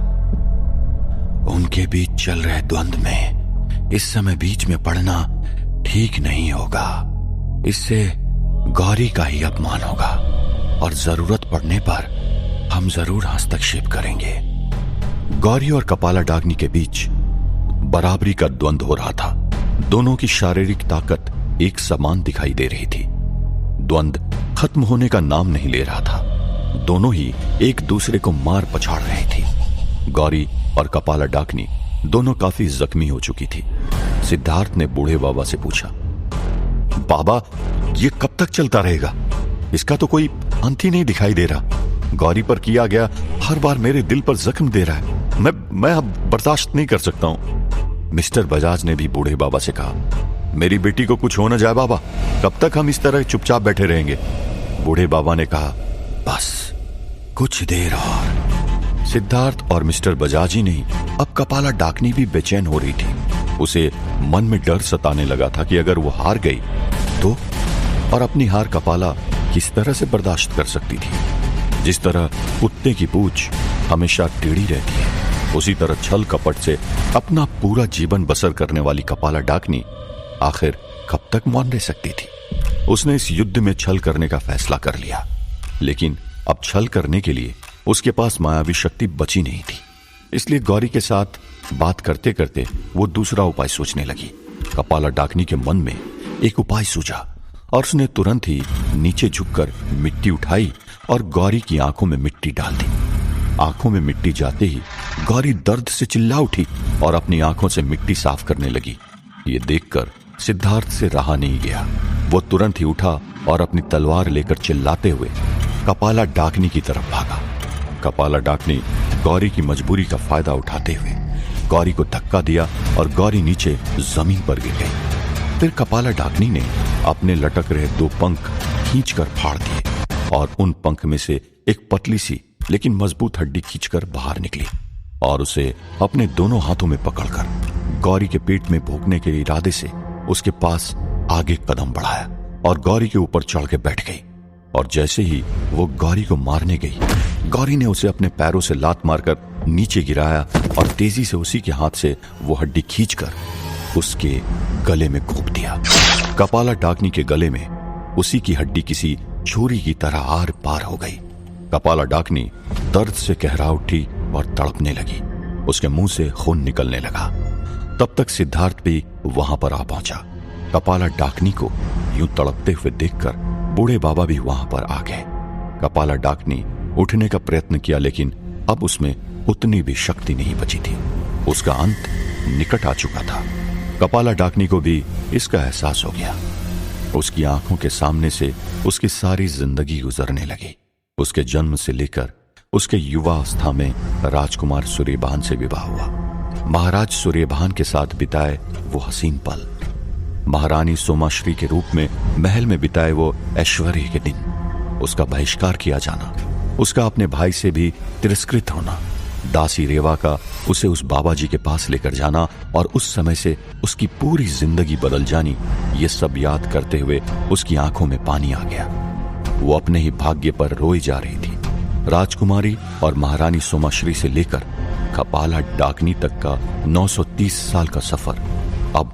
उनके बीच चल रहे द्वंद्व में इस समय बीच में पड़ना ठीक नहीं होगा। इससे गौरी का ही अपमान होगा और जरूरत पड़ने पर हम जरूर हस्तक्षेप करेंगे। गौरी और कपाला डाकनी के बीच बराबरी का द्वंद्व हो रहा था। दोनों की शारीरिक ताकत एक समान दिखाई दे रही थी। द्वंद्व खत्म होने का नाम नहीं ले रहा था। दोनों ही एक दूसरे को मार पछाड़ रहे थे। गौरी और कपाला डाकनी दोनों काफी जख्मी हो चुकी थी। सिद्धार्थ ने बूढ़े बाबा से पूछा, बाबा ये कब तक चलता रहेगा? इसका तो कोई अंत ही नहीं दिखाई दे रहा। गौरी पर किया गया हर बार मेरे दिल पर जख्म दे रहा है। मैं अब बर्दाश्त नहीं कर सकता हूं। मिस्टर बजाज ने भी बूढ़े बाबा से कहा, मेरी बेटी को कुछ हो न जाए बाबा, कब तक हम इस तरह चुपचाप बैठे रहेंगे? बूढ़े बाबा ने कहा, बस कुछ देर और। सिद्धार्थ और मिस्टर बजाज ही नहीं, अब कपाला डाकनी भी बेचैन हो रही थी। उसे मन में डर सताने लगा था कि अगर वो हार गई तो, और अपनी हार कपाला किस तरह से बर्दाश्त कर सकती थी। जिस तरह कुत्ते की पूंछ हमेशा टेढ़ी रहती है, उसी तरह छल कपट से अपना पूरा जीवन बसर करने वाली कपाला डाकनी आखिर कब तक मौन रह सकती थी। उसने इस युद्ध में छल करने का फैसला कर लिया, लेकिन अब छल करने के लिए उसके पास मायावी शक्ति बची नहीं थी। इसलिए गौरी के साथ बात करते करते वो दूसरा उपाय सोचने लगी। कपाला डाकनी के मन में एक उपाय सूझा और उसने तुरंत ही नीचे झुककर मिट्टी उठाई और गौरी की आंखों में मिट्टी डाल दी। आंखों में मिट्टी जाते ही गौरी दर्द से चिल्ला उठी और अपनी आंखों से मिट्टी साफ करने लगी। ये देखकर सिद्धार्थ से रहा नहीं गया। वो तुरंत ही उठा और अपनी तलवार लेकर चिल्लाते हुए कपाला डाकनी की तरफ भागा। कपाला डाकनी गौरी की मजबूरी का फायदा उठाते हुए गौरी को धक्का दिया और गौरी नीचे जमीन पर गिर गई। फिर कपाला डाकनी ने अपने लटक रहे 2 पंख खींचकर फाड़ दिए और उन पंख में से एक पतली सी लेकिन मजबूत हड्डी खींचकर बाहर निकली और उसे अपने दोनों हाथों में पकड़कर गौरी के पेट में भोंकने के इरादे से उसके पास आगे कदम बढ़ाया और गौरी के ऊपर चढ़ के बैठ गई। और जैसे ही वो गौरी को मारने गई, गौरी ने उसे अपने पैरों से लात मारकर नीचे गिराया और तेजी से उसी के हाथ से वो हड्डी खींचकर उसके गले में घोंप दिया। कपाला डाकनी के गले में उसी की हड्डी किसी छुरी की तरह आर पार हो गई। कपाला डाकनी दर्द से कहरा उठी और तड़पने लगी। उसके मुंह से खून निकलने लगा। तब तक सिद्धार्थ भी वहां पर आ पहुंचा। कपाला डाकनी को यूं तड़पते हुए देखकर बूढ़े बाबा भी वहां पर आ गए। कपाला डाकनी उठने का प्रयत्न किया, लेकिन अब उसमें उतनी भी शक्ति नहीं बची थी। उसका अंत निकट आ चुका था। कपाला डाकनी को भी इसका एहसास हो गया। उसकी आंखों के सामने से उसकी सारी जिंदगी गुजरने लगी। उसके जन्म से लेकर उसके युवा अवस्था में राजकुमार सूर्यभान से विवाह हुआ। महाराज सूर्यभान के साथ बिताए वो हसीन पल, महारानी सोमाश्री के रूप में महल में बिताए वो ऐश्वर्य के दिन, उसका बहिष्कार किया जाना, उसका अपने भाई से भी तिरस्कृत होना, दासी रेवा का उसे उस बाबा जी के पास लेकर जाना और उस समय से उसकी पूरी जिंदगी बदल जानी, ये सब याद करते हुए उसकी आंखों में पानी आ गया। वो अपने ही भाग्य पर रोई जा रही थी। राजकुमारी और महारानी सोमाश्री से लेकर कपाला डाकनी तक का 930 साल का सफर अब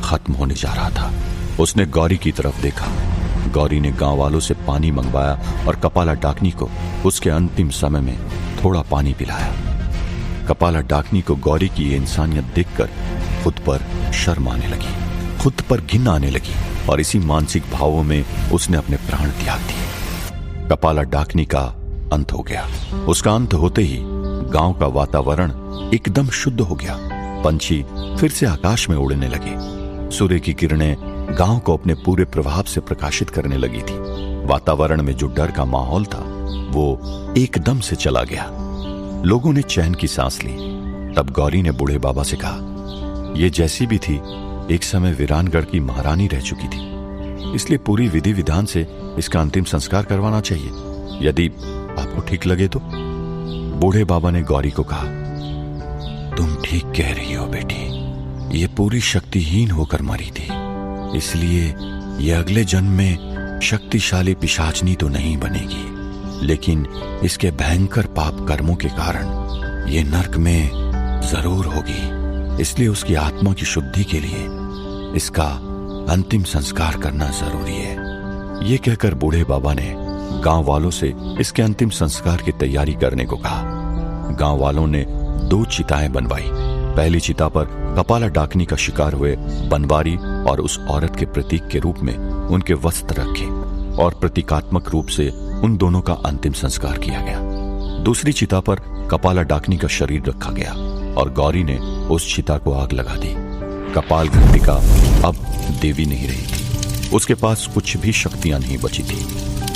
खत्म होने जा रहा था। उसने गौरी की तरफ देखा। गौरी ने गांव वालों से पानी मंगवाया और कपाला डाकनी को उसके अंतिम समय में थोड़ा पानी पिलाया। कपाला डाकनी को गौरी की ये इंसानियत देखकर खुद पर शर्म आने लगी, खुद पर घिन आने लगी और इसी मानसिक भावों में उसने अपने प्राण त्याग दिए। कपाला डाकनी का अंत हो गया। उसका अंत होते ही गांव का वातावरण एकदम शुद्ध हो गया। पंछी फिर से आकाश में उड़ने लगे। सूर्य की किरणें गांव को अपने पूरे प्रभाव से प्रकाशित करने लगी थी। वातावरण में जो डर का माहौल था वो एकदम से चला गया। लोगों ने चैन की सांस ली। तब गौरी ने बूढ़े बाबा से कहा, ये जैसी भी थी एक समय वीरानगढ़ की महारानी रह चुकी थी, इसलिए पूरी विधि विधान से इसका अंतिम संस्कार करवाना चाहिए, यदि आपको ठीक लगे तो। बूढ़े बाबा ने गौरी को कहा, तुम ठीक कह रही हो बेटी, ये पूरी शक्तिहीन होकर मरी थी, इसलिए ये अगले जन्म में शक्तिशाली पिशाचनी तो नहीं बनेगी, लेकिन इसके भयंकर पाप कर्मों के कारण ये नर्क में जरूर होगी। इसलिए उसकी आत्मा की शुद्धि के लिए इसका अंतिम संस्कार करना जरूरी है। ये कहकर बूढ़े बाबा ने गांव वालों से इसके अंतिम संस्कार की तैयारी करने को कहा। गांव वालों ने 2 चिताएं बनवाई। पहली चिता पर कपाला डाकनी का शिकार हुए बनवारी और उस औरत के प्रतीक के रूप में उनके वस्त्र रखे और प्रतीकात्मक रूप से उन दोनों का अंतिम संस्कार किया गया। दूसरी चिता पर कपाला डाकनी का शरीर रखा गया और गौरी ने उस चिता को आग लगा दी। कपाल घटिका अब देवी नहीं रही थी। उसके पास कुछ भी शक्तियां नहीं बची थी।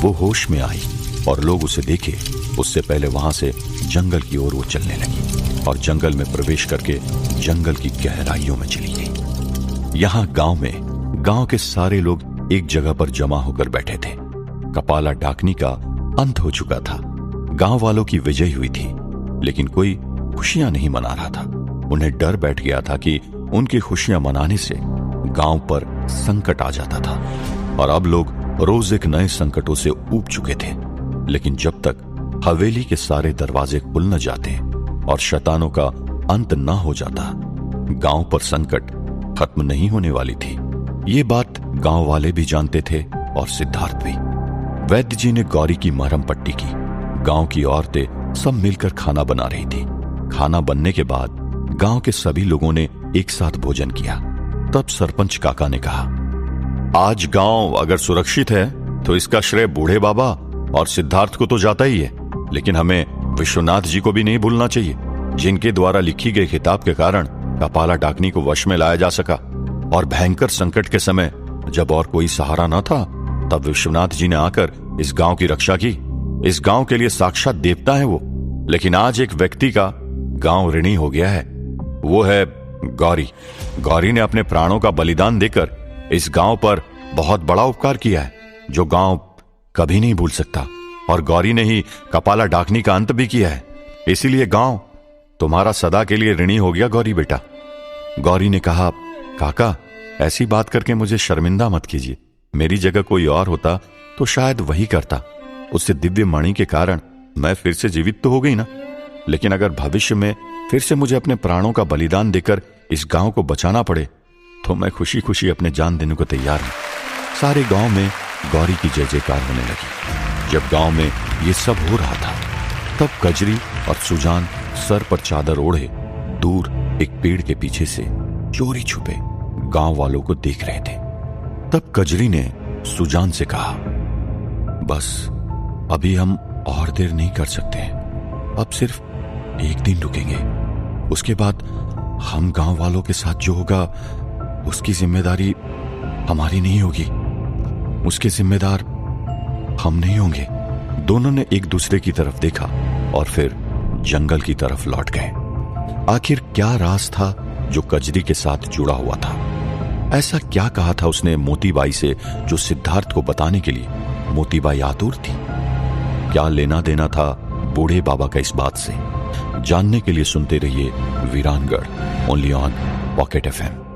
वो होश में आई और लोग उसे देखे उससे पहले वहां से जंगल की ओर वो चलने लगी और जंगल में प्रवेश करके जंगल की गहराइयों में चली गई। यहां गांव के सारे लोग एक जगह पर जमा होकर बैठे थे। कपाला डाकनी का अंत हो चुका था। गांव वालों की विजय हुई थी, लेकिन कोई खुशियां नहीं मना रहा था। उन्हें डर बैठ गया था कि उनकी खुशियां मनाने से गांव पर संकट आ जाता था, और अब लोग रोज एक नए संकटों से ऊब चुके थे। लेकिन जब तक हवेली के सारे दरवाजे खुल न जाते और शैतानों का अंत न हो जाता, गांव पर संकट खत्म नहीं होने वाली थी। ये बात गांव वाले भी जानते थे और सिद्धार्थ भी। वैद्य जी ने गौरी की मरहम पट्टी की। गांव की औरतें सब मिलकर खाना बना रही थी। खाना बनने के बाद गांव के सभी लोगों ने एक साथ भोजन किया। तब सरपंच काका ने कहा, आज गांव अगर सुरक्षित है तो इसका श्रेय बूढ़े बाबा और सिद्धार्थ को तो जाता ही है, लेकिन हमें विश्वनाथ जी को भी नहीं भूलना चाहिए, जिनके द्वारा लिखी गई किताब के कारण कपाला डाकनी को वश में लाया जा सका। और भयंकर संकट के समय जब और कोई सहारा न था, तब विश्वनाथ जी ने आकर इस गांव की रक्षा की। इस गांव के लिए साक्षात देवता है वो। लेकिन आज एक व्यक्ति का गांव ऋणी हो गया है, वो है गौरी। गौरी ने अपने प्राणों का बलिदान देकर इस गांव पर बहुत बड़ा उपकार किया है, जो गांव कभी नहीं भूल सकता। और गौरी ने ही कपाला डाकनी का अंत भी किया है। इसीलिए गांव तुम्हारा सदा के लिए ऋणी हो गया गौरी बेटा। गौरी ने कहा, काका ऐसी बात करके मुझे शर्मिंदा मत कीजिए। मेरी जगह कोई और होता तो शायद वही करता। उससे दिव्य मणि के कारण मैं फिर से जीवित तो हो गई ना। लेकिन अगर भविष्य में फिर से मुझे अपने प्राणों का बलिदान देकर इस गांव को बचाना पड़े तो मैं खुशी खुशी अपने जान देने को तैयार हूं। सारे गांव में गौरी की जय जयकार होने लगी। जब गांव में ये सब हो रहा था, तब कजरी और सुजान सर पर चादर ओढ़े दूर एक पेड़ के पीछे से चोरी छुपे गांव वालों को देख रहे थे। तब कजरी ने सुजान से कहा, बस अभी हम और देर नहीं कर सकते हैं। अब सिर्फ एक दिन रुकेंगे, उसके बाद हम गांव वालों के साथ जो होगा उसकी जिम्मेदारी हमारी नहीं होगी। उसके जिम्मेदार हम नहीं होंगे। दोनों ने एक दूसरे की तरफ देखा और फिर जंगल की तरफ लौट गए। आखिर क्या राज था जो कजरी के साथ जुड़ा हुआ था? ऐसा क्या कहा था उसने मोतीबाई से जो सिद्धार्थ को बताने के लिए मोतीबाई आतुर थी? क्या लेना देना था बूढ़े बाबा का इस बात से? जानने के लिए सुनते रहिए वीरानगढ़, ओनली ऑन पॉकेट FM।